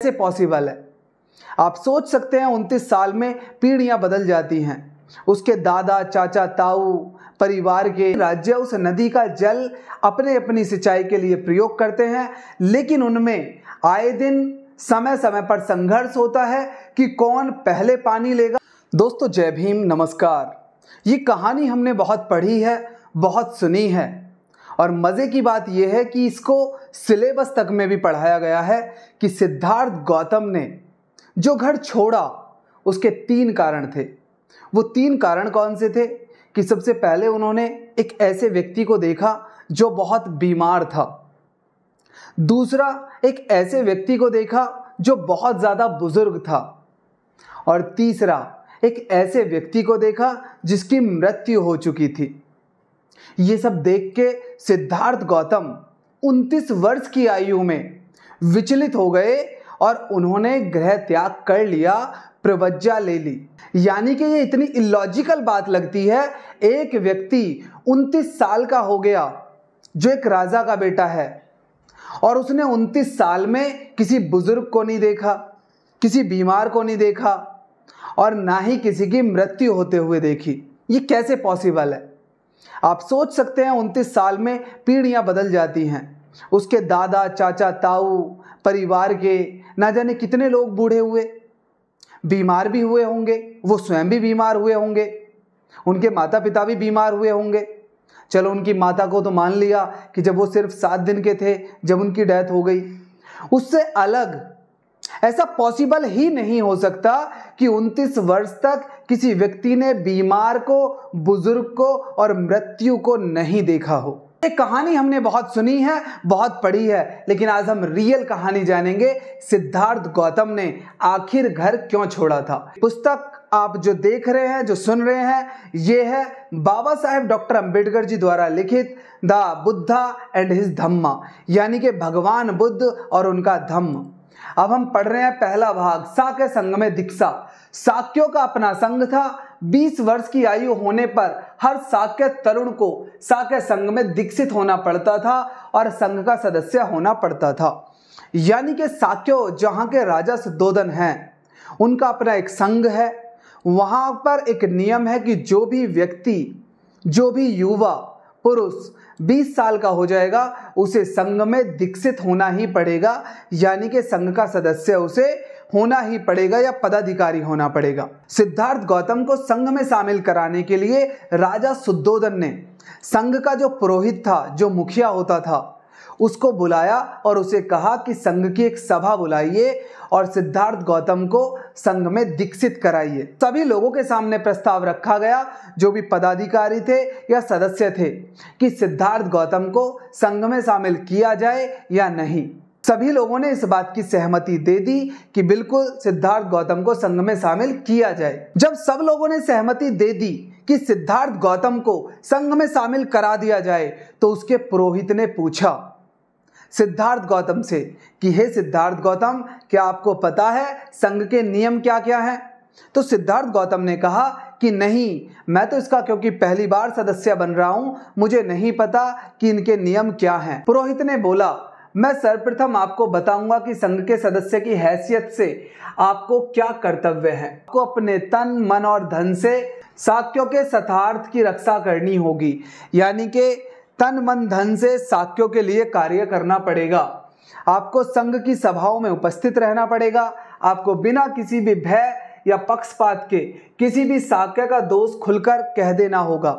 कैसे पॉसिबल है? आप सोच सकते हैं 29 साल में पीढ़ियां बदल जाती हैं। उसके दादा, चाचा, ताऊ परिवार के राज्य उस नदी का जल अपनी सिंचाई के लिए प्रयोग करते हैं, लेकिन उनमें आए दिन समय समय पर संघर्ष होता है कि कौन पहले पानी लेगा। दोस्तों जय भीम, नमस्कार। ये कहानी हमने बहुत पढ़ी है, बहुत सुनी है और मज़े की बात यह है कि इसको सिलेबस तक में भी पढ़ाया गया है कि सिद्धार्थ गौतम ने जो घर छोड़ा उसके 3 कारण थे। वो 3 कारण कौन से थे कि सबसे पहले उन्होंने एक ऐसे व्यक्ति को देखा जो बहुत बीमार था। दूसरा, एक ऐसे व्यक्ति को देखा जो बहुत ज़्यादा बुजुर्ग था। और तीसरा, एक ऐसे व्यक्ति को देखा जिसकी मृत्यु हो चुकी थी। ये सब देख के सिद्धार्थ गौतम 29 वर्ष की आयु में विचलित हो गए और उन्होंने गृह त्याग कर लिया, प्रवज्जा ले ली। यानी कि ये इतनी इलॉजिकल बात लगती है, एक व्यक्ति 29 साल का हो गया जो एक राजा का बेटा है और उसने 29 साल में किसी बुजुर्ग को नहीं देखा, किसी बीमार को नहीं देखा और ना ही किसी की मृत्यु होते हुए देखी। ये कैसे पॉसिबल है? आप सोच सकते हैं 29 साल में पीढ़ियां बदल जाती हैं। उसके दादा, चाचा, ताऊ परिवार के ना जाने कितने लोग बूढ़े हुए, बीमार भी हुए होंगे, वो स्वयं भी बीमार हुए होंगे, उनके माता पिता भी बीमार हुए होंगे। चलो उनकी माता को तो मान लिया कि जब वो सिर्फ 7 दिन के थे जब उनकी डेथ हो गई। उससे अलग ऐसा पॉसिबल ही नहीं हो सकता कि 29 वर्ष तक किसी व्यक्ति ने बीमार को, बुजुर्ग को और मृत्यु को नहीं देखा हो। ये कहानी हमने बहुत सुनी है, बहुत पढ़ी है, लेकिन आज हम रियल कहानी जानेंगे। सिद्धार्थ गौतम ने आखिर घर क्यों छोड़ा था। पुस्तक आप जो देख रहे हैं, जो सुन रहे हैं, ये है बाबा साहेब डॉक्टर अंबेडकर जी द्वारा लिखित द बुद्धा एंड हिज धम्मा, यानी कि भगवान बुद्ध और उनका धम्म। अब हम पढ़ रहे हैं पहला भाग, साक्य संघ में दीक्षा। साक्यों का अपना संघ था। 20 वर्ष की आयु होने पर हर साक्य तरुण को साक्य संघ में दीक्षित होना पड़ता था और संघ का सदस्य होना पड़ता था। यानी कि साक्यों जहां के राजा सुद्धोधन हैं, उनका अपना एक संघ है। वहां पर एक नियम है कि जो भी व्यक्ति, जो भी युवा पुरुष 20 साल का हो जाएगा उसे संघ में दीक्षित होना ही पड़ेगा, यानी कि संघ का सदस्य उसे होना ही पड़ेगा या पदाधिकारी होना पड़ेगा। सिद्धार्थ गौतम को संघ में शामिल कराने के लिए राजा शुद्धोधन ने संघ का जो पुरोहित था, जो मुखिया होता था, उसको बुलाया और उसे कहा कि संघ की एक सभा बुलाइए और सिद्धार्थ गौतम को संघ में दीक्षित कराइए। सभी लोगों के सामने प्रस्ताव रखा गया, जो भी पदाधिकारी थे या सदस्य थे, कि सिद्धार्थ गौतम को संघ में शामिल किया जाए या नहीं। सभी लोगों ने इस बात की सहमति दे दी कि बिल्कुल सिद्धार्थ गौतम को संघ में शामिल किया जाए। जब सब लोगों ने सहमति दे दी कि सिद्धार्थ गौतम को संघ में शामिल करा दिया जाए, तो उसके पुरोहित ने पूछा सिद्धार्थ गौतम से कि हे सिद्धार्थ गौतम, क्या आपको पता है संघ के नियम क्या क्या हैं? तो सिद्धार्थ गौतम ने कहा कि नहीं, मैं तो इसका क्योंकि पहली बार सदस्य बन रहा हूं, मुझे नहीं पता कि इनके नियम क्या हैं। पुरोहित ने बोला, मैं सर्वप्रथम आपको बताऊंगा कि संघ के सदस्य की हैसियत से आपको क्या कर्तव्य है। आपको अपने तन, मन और धन से साक्यों के सतार्थ की रक्षा करनी होगी, यानी कि तन, मन, धन से साक्यों के लिए कार्य करना पड़ेगा। आपको संघ की सभाओं में उपस्थित रहना पड़ेगा। आपको बिना किसी भी भय या पक्षपात के किसी भी साक्य का दोष खुलकर कह देना होगा।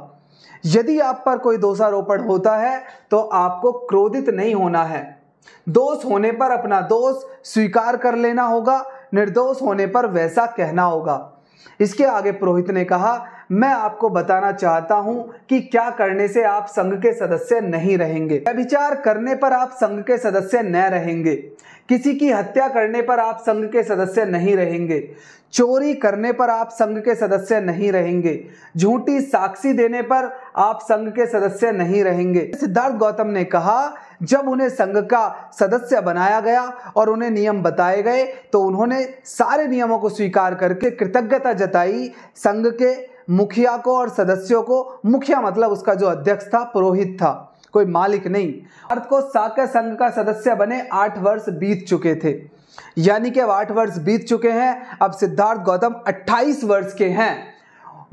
यदि आप पर कोई दोषारोपण होता है तो आपको क्रोधित नहीं होना है। दोष होने पर अपना दोष स्वीकार कर लेना होगा, निर्दोष होने पर वैसा कहना होगा। इसके आगे पुरोहित ने कहा, मैं आपको बताना चाहता हूं कि क्या करने से आप संघ के सदस्य नहीं रहेंगे। व्यभिचार करने पर आप संघ के सदस्य न रहेंगे। किसी की हत्या करने पर आप संघ के सदस्य नहीं रहेंगे। चोरी करने पर आप संघ के सदस्य नहीं रहेंगे। झूठी साक्षी देने पर आप संघ के सदस्य नहीं रहेंगे। सिद्धार्थ गौतम ने कहा, जब उन्हें संघ का सदस्य बनाया गया और उन्हें नियम बताए गए तो उन्होंने सारे नियमों को स्वीकार करके कृतज्ञता जताई संघ के मुखिया को और सदस्यों को। मुखिया मतलब उसका जो अध्यक्ष था, पुरोहित था, कोई मालिक नहीं। अर्थ को साक्य संघ का सदस्य बने 8 वर्ष बीत चुके थे। यानी कि अब 8 वर्ष बीत चुके हैं। अब सिद्धार्थ गौतम 28 वर्ष के हैं।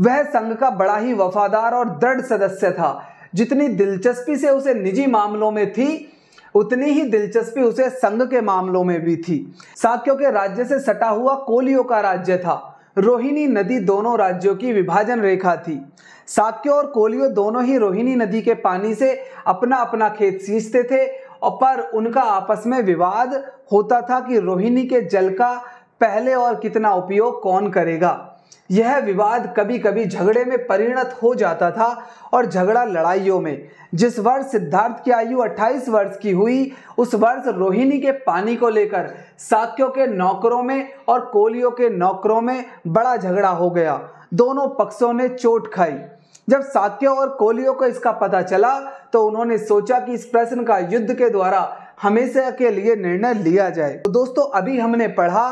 वह संघ का बड़ा ही वफादार और दृढ़ सदस्य था। जितनी दिलचस्पी से उसे निजी मामलों में थी, उतनी ही दिलचस्पी उसे संघ के मामलों में भी थी। शाक्यों के राज्य से सटा हुआ कोलियों का राज्य था। रोहिणी नदी दोनों राज्यों की विभाजन रेखा थी। शाक्यों और कोलियों दोनों ही रोहिणी नदी के पानी से अपना अपना खेत सींचते थे, और पर उनका आपस में विवाद होता था कि रोहिणी के जल का पहले और कितना उपयोग कौन करेगा। यह विवाद कभी कभी झगड़े में परिणत हो जाता था और झगड़ा लड़ाइयों में। जिस वर्ष सिद्धार्थ की आयु 28 वर्ष की हुई, उस वर्ष रोहिणी के पानी को लेकर शाक्यों के नौकरों में और कोलियों के नौकरों में बड़ा झगड़ा हो गया। दोनों पक्षों ने चोट खाई। जब शाक्यों और कोलियों को इसका पता चला तो उन्होंने सोचा कि इस प्रश्न का युद्ध के द्वारा हमेशा के लिए निर्णय लिया जाए। तो दोस्तों, अभी हमने पढ़ा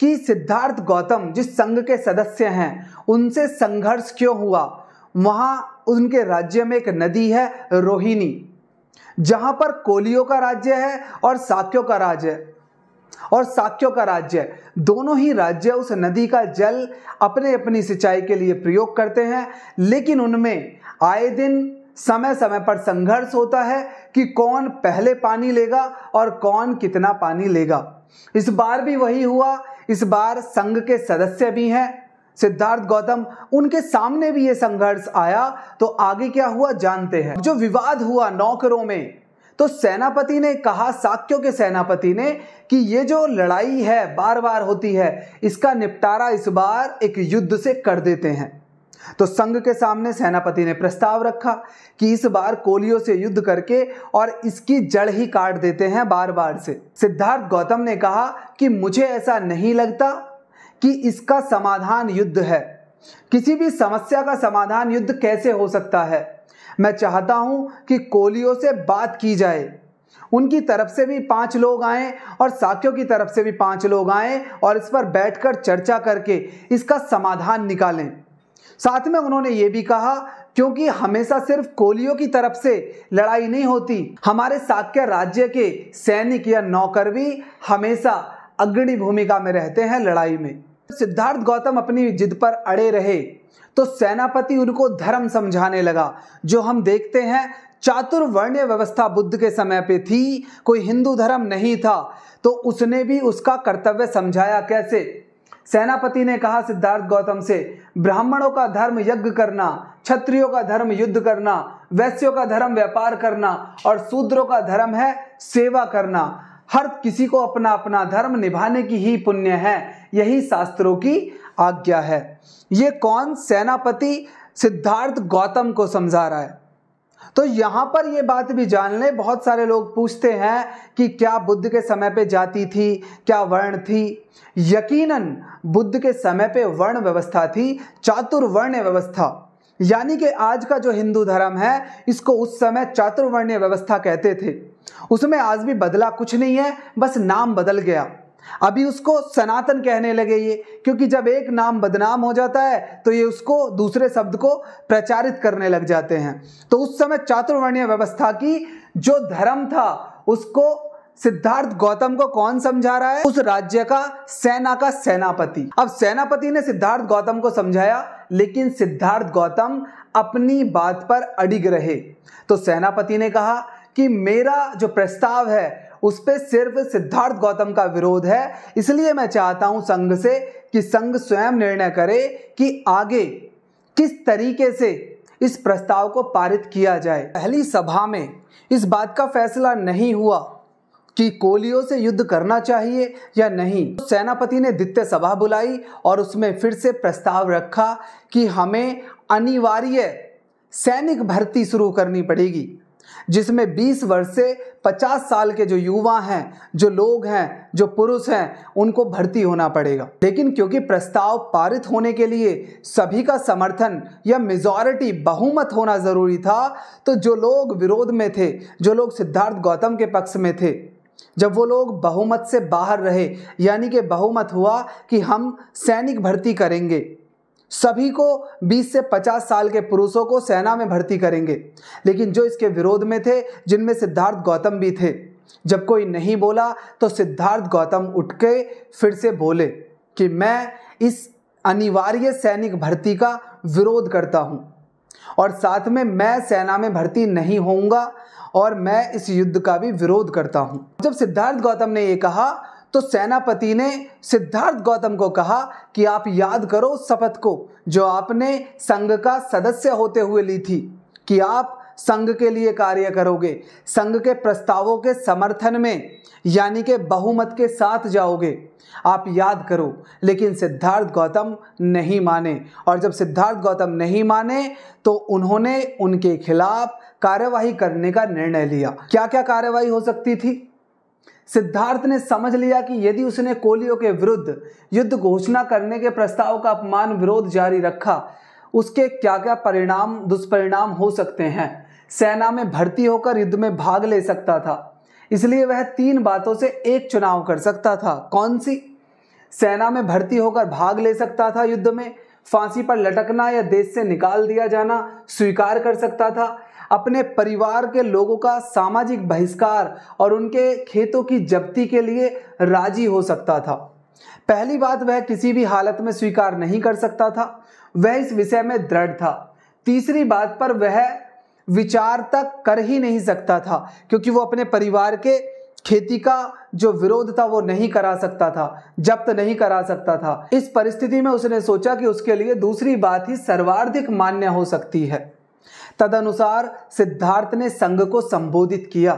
कि सिद्धार्थ गौतम जिस संघ के सदस्य हैं, उनसे संघर्ष क्यों हुआ। वहां उनके राज्य में एक नदी है रोहिणी, जहां पर कोलियों का राज्य है और शाक्यों का राज्य है। दोनों ही राज्य उस नदी का जल अपने अपनी सिंचाई के लिए प्रयोग करते हैं, लेकिन उनमें आए दिन समय समय पर संघर्ष होता है कि कौन पहले पानी लेगा और कौन कितना पानी लेगा। इस बार भी वही हुआ। इस बार संघ के सदस्य भी हैं सिद्धार्थ गौतम, उनके सामने भी ये संघर्ष आया। तो आगे क्या हुआ जानते हैं। जो विवाद हुआ नौकरों में, तो सेनापति ने कहा, शाक्यों के सेनापति ने, कि ये जो लड़ाई है बार बार होती है, इसका निपटारा इस बार एक युद्ध से कर देते हैं। तो संघ के सामने सेनापति ने प्रस्ताव रखा कि इस बार कोलियों से युद्ध करके और इसकी जड़ ही काट देते हैं बार बार से। सिद्धार्थ गौतम ने कहा कि मुझे ऐसा नहीं लगता कि इसका समाधान युद्ध है। किसी भी समस्या का समाधान युद्ध कैसे हो सकता है। मैं चाहता हूं कि कोलियों से बात की जाए, उनकी तरफ से भी 5 लोग आएं और शाक्यों की तरफ से भी 5 लोग आएं और इस पर बैठकर चर्चा करके इसका समाधान निकालें। साथ में उन्होंने ये भी कहा, क्योंकि हमेशा सिर्फ कोलियों की तरफ से लड़ाई नहीं होती, हमारे शाक्य राज्य के सैनिक या नौकर भी हमेशा अग्रणी भूमिका में रहते हैं लड़ाई में। सिद्धार्थ गौतम अपनी जिद पर अड़े रहे तो सेनापति उनको धर्म समझाने लगा। जो हम देखते हैं चातुर्वर्ण्य व्यवस्था बुद्ध के समय पे थी, कोई हिंदू धर्म नहीं था, तो उसने भी उसका कर्तव्य समझाया। कैसे? सेनापति ने कहा सिद्धार्थ गौतम से, ब्राह्मणों का धर्म यज्ञ करना, क्षत्रियों का धर्म युद्ध करना, वैश्यों का धर्म व्यापार करना और शूद्रों का धर्म है सेवा करना। हर किसी को अपना अपना धर्म निभाने की ही पुण्य है, यही शास्त्रों की आज्ञा है। ये कौन? सेनापति सिद्धार्थ गौतम को समझा रहा है। तो यहां पर यह बात भी जान ले, बहुत सारे लोग पूछते हैं कि क्या बुद्ध के समय पे जाति थी, क्या वर्ण थी। यकीनन बुद्ध के समय पे वर्ण व्यवस्था थी, चातुर्वर्ण्य व्यवस्था। यानी कि आज का जो हिंदू धर्म है, इसको उस समय चातुर्वर्ण्य व्यवस्था कहते थे। उसमें आज भी बदला कुछ नहीं है, बस नाम बदल गया। अभी उसको सनातन कहने लगे ये, क्योंकि जब एक नाम बदनाम हो जाता है तो ये उसको दूसरे शब्द को प्रचारित करने लग जाते हैं। तो उस समय चातुर्वर्ण्य व्यवस्था की जो धर्म था, उसको सिद्धार्थ गौतम को कौन समझा रहा है? उस राज्य का सेना का सेनापति। अब सेनापति ने सिद्धार्थ गौतम को समझाया, लेकिन सिद्धार्थ गौतम अपनी बात पर अडिग रहे। तो सेनापति ने कहा कि मेरा जो प्रस्ताव है उस पे सिर्फ सिद्धार्थ गौतम का विरोध है, इसलिए मैं चाहता हूं संघ से कि संघ स्वयं निर्णय करे कि आगे किस तरीके से इस प्रस्ताव को पारित किया जाए। पहली सभा में इस बात का फैसला नहीं हुआ कि कोलियों से युद्ध करना चाहिए या नहीं। सेनापति ने द्वितीय सभा बुलाई और उसमें फिर से प्रस्ताव रखा कि हमें अनिवार्य सैनिक भर्ती शुरू करनी पड़ेगी, जिसमें 20 वर्ष से 50 साल के जो युवा हैं, जो लोग हैं, जो पुरुष हैं, उनको भर्ती होना पड़ेगा। लेकिन क्योंकि प्रस्ताव पारित होने के लिए सभी का समर्थन या मेजॉरिटी बहुमत होना जरूरी था, तो जो लोग विरोध में थे, जो लोग सिद्धार्थ गौतम के पक्ष में थे, जब वो लोग बहुमत से बाहर रहे, यानी कि बहुमत हुआ कि हम सैनिक भर्ती करेंगे, सभी को 20 से 50 साल के पुरुषों को सेना में भर्ती करेंगे। लेकिन जो इसके विरोध में थे, जिनमें सिद्धार्थ गौतम भी थे, जब कोई नहीं बोला तो सिद्धार्थ गौतम उठ के फिर से बोले कि मैं इस अनिवार्य सैनिक भर्ती का विरोध करता हूं और साथ में मैं सेना में भर्ती नहीं होऊंगा और मैं इस युद्ध का भी विरोध करता हूं। जब सिद्धार्थ गौतम ने ये कहा तो सेनापति ने सिद्धार्थ गौतम को कहा कि आप याद करो उस शपथ को जो आपने संघ का सदस्य होते हुए ली थी कि आप संघ के लिए कार्य करोगे, संघ के प्रस्तावों के समर्थन में यानी कि बहुमत के साथ जाओगे। आप याद करो। लेकिन सिद्धार्थ गौतम नहीं माने और जब सिद्धार्थ गौतम नहीं माने तो उन्होंने उनके खिलाफ कार्यवाही करने का निर्णय लिया। क्या क्या कार्यवाही हो सकती थी? सिद्धार्थ ने समझ लिया कि यदि उसने कोलियों के विरुद्ध युद्ध घोषणा करने के प्रस्ताव का अपमान विरोध जारी रखा, उसके क्या क्या परिणाम दुष्परिणाम हो सकते हैं। सेना में भर्ती होकर युद्ध में भाग ले सकता था, इसलिए वह 3 बातों से एक चुनाव कर सकता था। कौन सी? सेना में भर्ती होकर भाग ले सकता था युद्ध में, फांसी पर लटकना या देश से निकाल दिया जाना स्वीकार कर सकता था, अपने परिवार के लोगों का सामाजिक बहिष्कार और उनके खेतों की जब्ती के लिए राजी हो सकता था। पहली बात वह किसी भी हालत में स्वीकार नहीं कर सकता था, वह इस विषय में दृढ़ था। तीसरी बात पर वह विचार तक कर ही नहीं सकता था क्योंकि वो अपने परिवार के खेती का जो विरोध था वो नहीं करा सकता था, जब्त नहीं करा सकता था। इस परिस्थिति में उसने सोचा कि उसके लिए दूसरी बात ही सर्वाधिक मान्य हो सकती है। तदनुसार सिद्धार्थ ने संघ को संबोधित किया,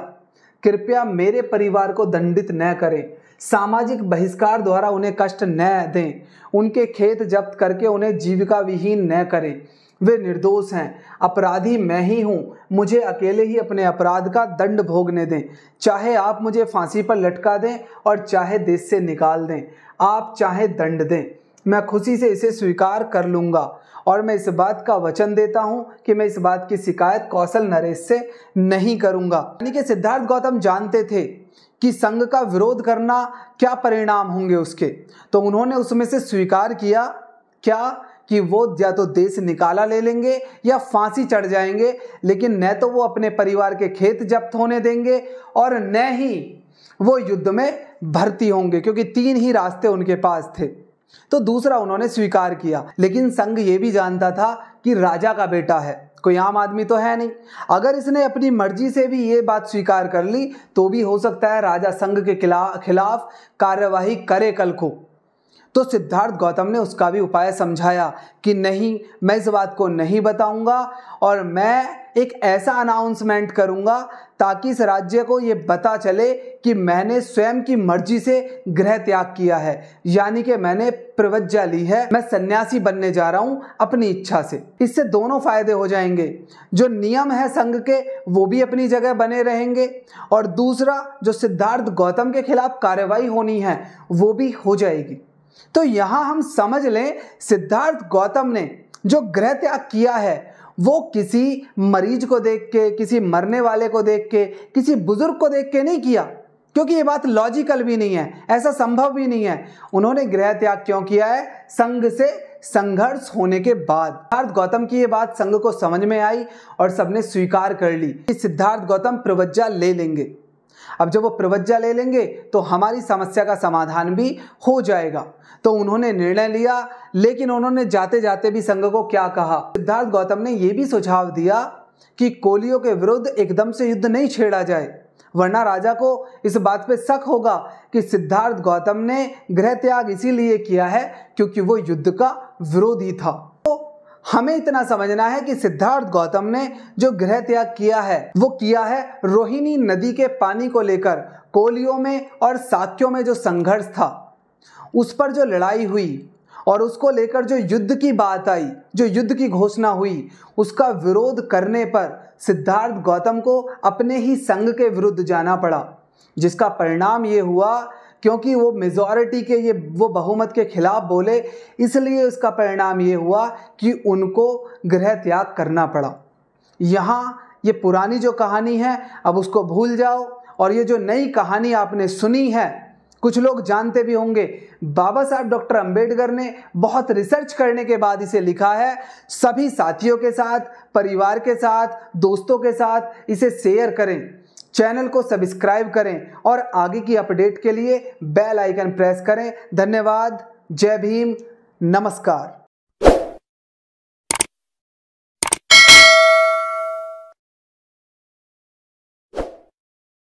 कृपया मेरे परिवार को दंडित न करें, सामाजिक बहिष्कार द्वारा उन्हें कष्ट न दें, उनके खेत जब्त करके उन्हें जीविका विहीन न करें। वे निर्दोष हैं, अपराधी मैं ही हूं, मुझे अकेले ही अपने अपराध का दंड भोगने दें। चाहे आप मुझे फांसी पर लटका दें और चाहे देश से निकाल दें, आप चाहे दंड दें, मैं खुशी से इसे स्वीकार कर लूंगा और मैं इस बात का वचन देता हूं कि मैं इस बात की शिकायत कौशल नरेश से नहीं करूंगा। यानी कि सिद्धार्थ गौतम जानते थे कि संघ का विरोध करना क्या परिणाम होंगे उसके, तो उन्होंने उसमें से स्वीकार किया क्या कि वो या तो देश निकाला ले लेंगे या फांसी चढ़ जाएंगे, लेकिन न तो वो अपने परिवार के खेत जब्त होने देंगे और न ही वो युद्ध में भर्ती होंगे, क्योंकि 3 ही रास्ते उनके पास थे। तो दूसरा उन्होंने स्वीकार किया। लेकिन संघ ये भी जानता था कि राजा का बेटा है, कोई आम आदमी तो है नहीं। अगर इसने अपनी मर्जी से भी ये बात स्वीकार कर ली तो भी हो सकता है राजा संघ के खिलाफ कार्यवाही करे कल को। तो सिद्धार्थ गौतम ने उसका भी उपाय समझाया कि नहीं, मैं इस बात को नहीं बताऊंगा और मैं एक ऐसा अनाउंसमेंट करूंगा ताकि इस राज्य को ये पता चले कि मैंने स्वयं की मर्जी से गृह त्याग किया है, यानी कि मैंने प्रवज्ञा ली है, मैं सन्यासी बनने जा रहा हूं अपनी इच्छा से। इससे दोनों फायदे हो जाएंगे, जो नियम है संघ के वो भी अपनी जगह बने रहेंगे और दूसरा जो सिद्धार्थ गौतम के खिलाफ कार्रवाई होनी है वो भी हो जाएगी। तो यहां हम समझ लें, सिद्धार्थ गौतम ने जो गृह त्याग किया है वो किसी मरीज को देख के, किसी मरने वाले को देख के, किसी बुजुर्ग को देख के नहीं किया, क्योंकि ये बात लॉजिकल भी नहीं है, ऐसा संभव भी नहीं है। उन्होंने गृह त्याग क्यों किया है? संघ से संघर्ष होने के बाद। सिद्धार्थ गौतम की ये बात संघ को समझ में आई और सबने स्वीकार कर ली कि सिद्धार्थ गौतम प्रवज्ञा ले लेंगे। अब जब वो प्रवज्ञा ले लेंगे तो हमारी समस्या का समाधान भी हो जाएगा। तो उन्होंने निर्णय लिया, लेकिन उन्होंने जाते जाते भी संघ को क्या कहा? सिद्धार्थ गौतम ने यह भी सुझाव दिया कि कोलियों के विरुद्ध एकदम से युद्ध नहीं छेड़ा जाए, वरना राजा को इस बात पे शक होगा कि सिद्धार्थ गौतम ने गृह त्याग इसीलिए किया है क्योंकि वो युद्ध का विरोधी था। तो हमें इतना समझना है कि सिद्धार्थ गौतम ने जो गृह त्याग किया है वो किया है रोहिणी नदी के पानी को लेकर। कोलियों में और साक्यों में जो संघर्ष था, उस पर जो लड़ाई हुई और उसको लेकर जो युद्ध की बात आई, जो युद्ध की घोषणा हुई, उसका विरोध करने पर सिद्धार्थ गौतम को अपने ही संघ के विरुद्ध जाना पड़ा, जिसका परिणाम ये हुआ क्योंकि वो मेजॉरिटी के वो बहुमत के खिलाफ बोले, इसलिए उसका परिणाम ये हुआ कि उनको गृह त्याग करना पड़ा। यहाँ ये पुरानी जो कहानी है अब उसको भूल जाओ और ये जो नई कहानी आपने सुनी है, कुछ लोग जानते भी होंगे, बाबा साहब डॉक्टर अंबेडकर ने बहुत रिसर्च करने के बाद इसे लिखा है। सभी साथियों के साथ, परिवार के साथ, दोस्तों के साथ इसे शेयर करें। चैनल को सब्सक्राइब करें और आगे की अपडेट के लिए बेल आइकन प्रेस करें। धन्यवाद। जय भीम। नमस्कार।